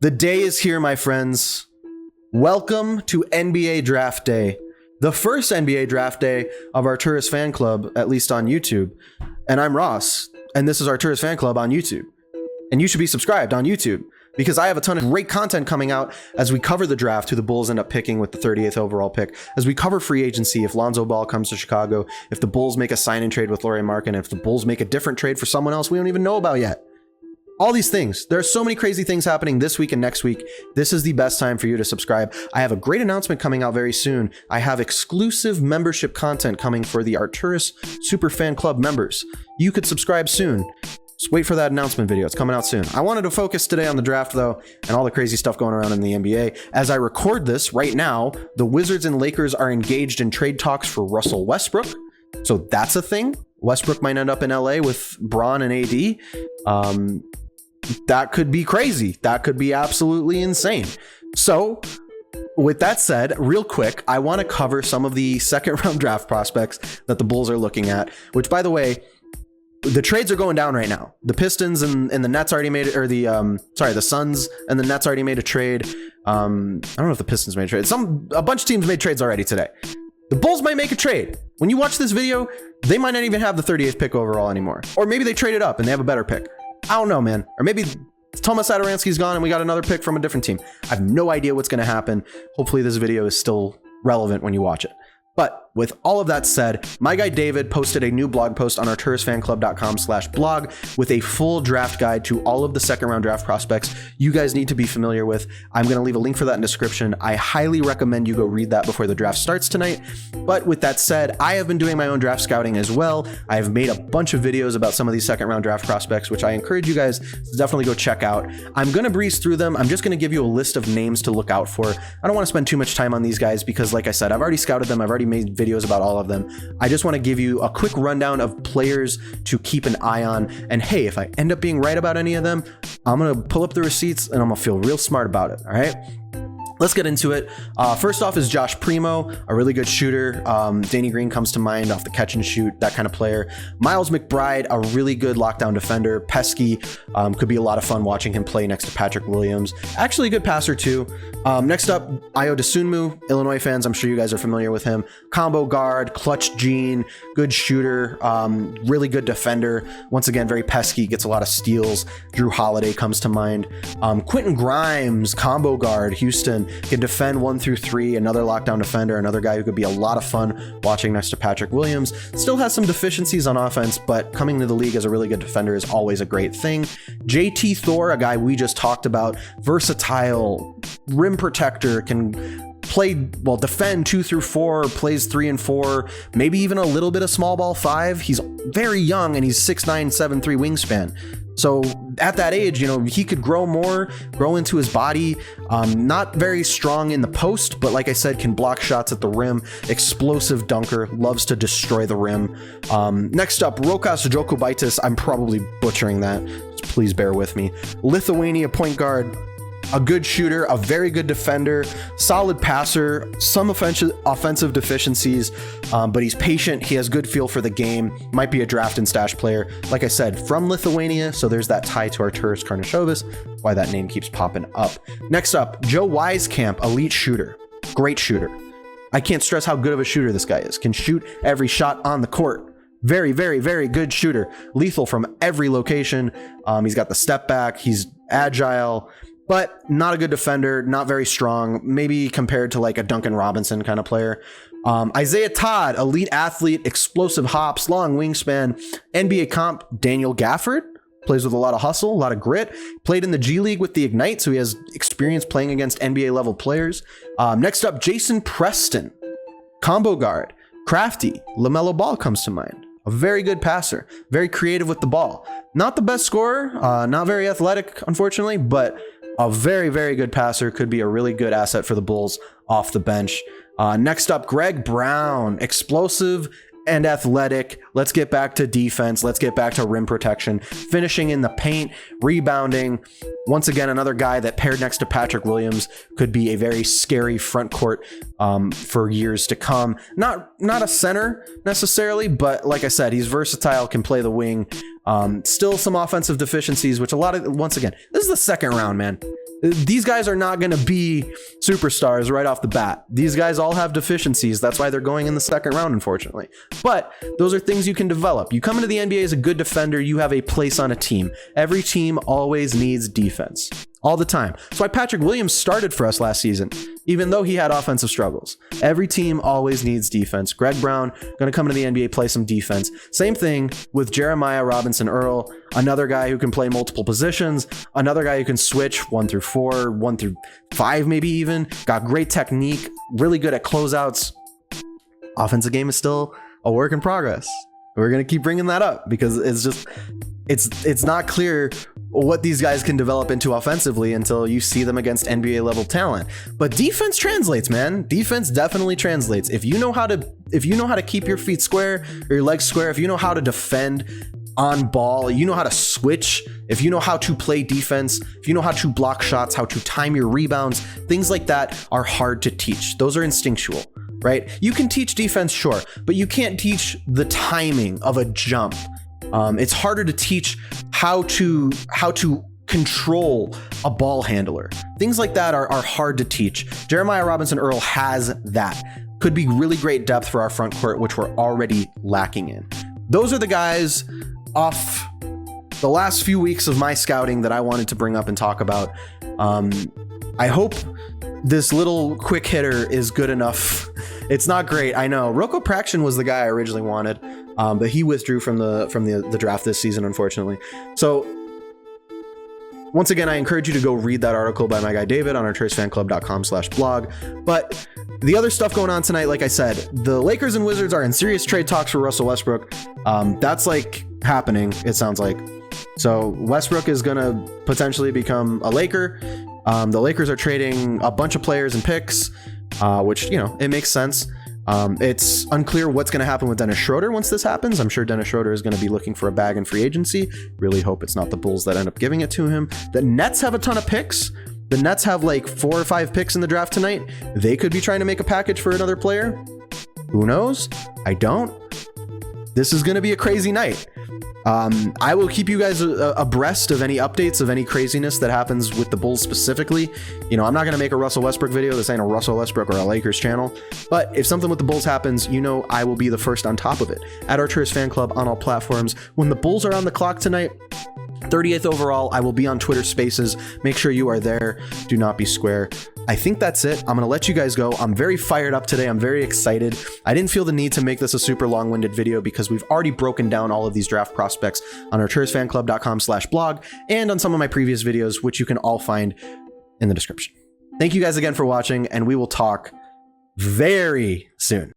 The day is here, my friends. Welcome to NBA Draft Day, the first NBA Draft Day of Arturas Fan Club, at least on YouTube. And I'm Ross, and this is Arturas Fan Club on YouTube. And you should be subscribed on YouTube because I have a ton of great content coming out as we cover the draft, who the Bulls end up picking with the 38th overall pick, as we cover free agency, if Lonzo Ball comes to Chicago, if the Bulls make a sign and trade with Lauri Markkanen, if the Bulls make a different trade for someone else we don't even know about yet. All these things. There are so many crazy things happening this week and next week. This is the best time for you to subscribe. I have a great announcement coming out very soon. I have exclusive membership content coming for the Arturas Super Fan Club members. You could subscribe soon. Just wait for that announcement video. It's coming out soon. I wanted to focus today on the draft, though, and all the crazy stuff going around in the NBA. As I record this right now, the Wizards and Lakers are engaged in trade talks for Russell Westbrook. So that's a thing. Westbrook might end up in LA with Bron and AD. That could be crazy. That could be absolutely insane. So with that said, real quick, I want to cover some of the second round draft prospects that the Bulls are looking at, which, by the way, the trades are going down right now. The Pistons and the Nets already made it, or the Suns and the Nets already made a trade. I don't know if the Pistons made a trade. A bunch of teams made trades already today. The Bulls might make a trade. When you watch this video, they might not even have the 38th pick overall anymore. Or maybe they traded up and they have a better pick. I don't know, man. Or maybe Tomas Satoransky's gone and we got another pick from a different team. I have no idea what's going to happen. Hopefully this video is still relevant when you watch it. But with all of that said, my guy David posted a new blog post on arturasfanclub.com/blog with a full draft guide to all of the second round draft prospects you guys need to be familiar with. I'm going to leave a link for that in the description. I highly recommend you go read that before the draft starts tonight. But with that said, I have been doing my own draft scouting as well. I have made a bunch of videos about some of these second round draft prospects, which I encourage you guys to definitely go check out. I'm going to breeze through them. I'm just going to give you a list of names to look out for. I don't want to spend too much time on these guys because, like I said, I've already scouted them. I've already made videos about all of them. I just want to give you a quick rundown of players to keep an eye on. And hey, if I end up being right about any of them, I'm going to pull up the receipts and I'm going to feel real smart about it. All right. Let's get into it. First off is Josh Primo, a really good shooter. Danny Green comes to mind off the catch and shoot, that kind of player. Miles McBride, a really good lockdown defender. Pesky, could be a lot of fun watching him play next to Patrick Williams. Actually a good passer too. Next up, Ayo Dosunmu, Illinois fans, I'm sure you guys are familiar with him. Combo guard, clutch gene, good shooter, really good defender. Once again, very pesky, gets a lot of steals. Drew Holiday comes to mind. Quentin Grimes, combo guard, Houston. Can defend 1 through 3, another lockdown defender, another guy who could be a lot of fun watching next to Patrick Williams. Still has some deficiencies on offense, but coming to the league as a really good defender is always a great thing. JT Thor, a guy we just talked about, versatile, rim protector, can defend 2 through 4, plays 3 and 4, maybe even a little bit of small ball 5. He's very young and he's 6'9", 7'3" wingspan. So at that age, he could grow into his body. Not very strong in the post, but like I said, can block shots at the rim. Explosive dunker, loves to destroy the rim. Next up, Rokas Jokubaitis. I'm probably butchering that. Just please bear with me. Lithuania point guard. A good shooter, a very good defender, solid passer, some offensive deficiencies, but he's patient. He has good feel for the game. Might be a draft and stash player. Like I said, from Lithuania, so there's that tie to Arturas Karnisovas, why that name keeps popping up. Next up, Joe Wieskamp, elite shooter, great shooter. I can't stress how good of a shooter this guy is. Can shoot every shot on the court. Very, very, very good shooter. Lethal from every location. He's got the step back. He's agile, but not a good defender, not very strong, maybe compared to like a Duncan Robinson kind of player. Isaiah Todd, elite athlete, explosive hops, long wingspan, NBA comp. Daniel Gafford, plays with a lot of hustle, a lot of grit, played in the G League with the Ignite, so he has experience playing against NBA level players. Next up, Jason Preston, combo guard, crafty. LaMelo Ball comes to mind. A very good passer, very creative with the ball. Not the best scorer, not very athletic, unfortunately, but a very, very good passer. Could be a really good asset for the Bulls off the bench. Next up, Greg Brown, explosive and athletic. Let's get back to defense. Let's get back to rim protection, finishing in the paint, rebounding. Once again, another guy that paired next to Patrick Williams could be a very scary front court for years to come. Not a center necessarily, but like I said, he's versatile, can play the wing. Still some offensive deficiencies, which once again, this is the second round, man. These guys are not going to be superstars right off the bat. These guys all have deficiencies. That's why they're going in the second round, unfortunately. But those are things you can develop. You come into the NBA as a good defender, you have a place on a team. Every team always needs defense. All the time. That's why Patrick Williams started for us last season, even though he had offensive struggles. Every team always needs defense. Greg Brown going to come into the NBA, play some defense. Same thing with Jeremiah Robinson Earl, another guy who can play multiple positions, another guy who can switch 1 through 4, 1 through 5, maybe even. Got great technique, really good at closeouts. Offensive game is still a work in progress. We're going to keep bringing that up because it's not clear what these guys can develop into offensively until you see them against NBA level talent. But defense translates, man. Defense definitely translates. If you know how to keep your feet square or your legs square, if you know how to defend on ball, you know how to switch, if you know how to play defense, if you know how to block shots, how to time your rebounds, things like that are hard to teach. Those are instinctual, right? You can teach defense, sure, but you can't teach the timing of a jump. It's harder to teach how to control a ball handler. Things like that are hard to teach. Jeremiah Robinson Earl has that. Could be really great depth for our front court, which we're already lacking in. Those are the guys off the last few weeks of my scouting that I wanted to bring up and talk about. I hope this little quick hitter is good enough. It's not great, I know. Roko Prakshin was the guy I originally wanted, but he withdrew from the draft this season, unfortunately. So once again, I encourage you to go read that article by my guy David on our TraceFanClub.com/blog. But the other stuff going on tonight, like I said, the Lakers and Wizards are in serious trade talks for Russell Westbrook. That's like happening, it sounds like. So Westbrook is going to potentially become a Laker. The Lakers are trading a bunch of players and picks, which, you know, it makes sense. It's unclear what's going to happen with Dennis Schroeder once this happens. I'm sure Dennis Schroeder is going to be looking for a bag in free agency. Really hope it's not the Bulls that end up giving it to him. The Nets have a ton of picks. The Nets have like 4 or 5 picks in the draft tonight. They could be trying to make a package for another player. Who knows? I don't. This is going to be a crazy night. I will keep you guys abreast of any updates of any craziness that happens with the Bulls specifically. You know, I'm not going to make a Russell Westbrook video. This ain't a Russell Westbrook or a Lakers channel. But if something with the Bulls happens, you know I will be the first on top of it. At Arturas Fan Club on all platforms. When the Bulls are on the clock tonight, 30th overall, I will be on Twitter Spaces. Make sure you are there. Do not be square. I think that's it. I'm going to let you guys go. I'm very fired up today. I'm very excited. I didn't feel the need to make this a super long-winded video because we've already broken down all of these draft prospects on ArturasFanClub.com/blog and on some of my previous videos, which you can all find in the description. Thank you guys again for watching, and we will talk very soon.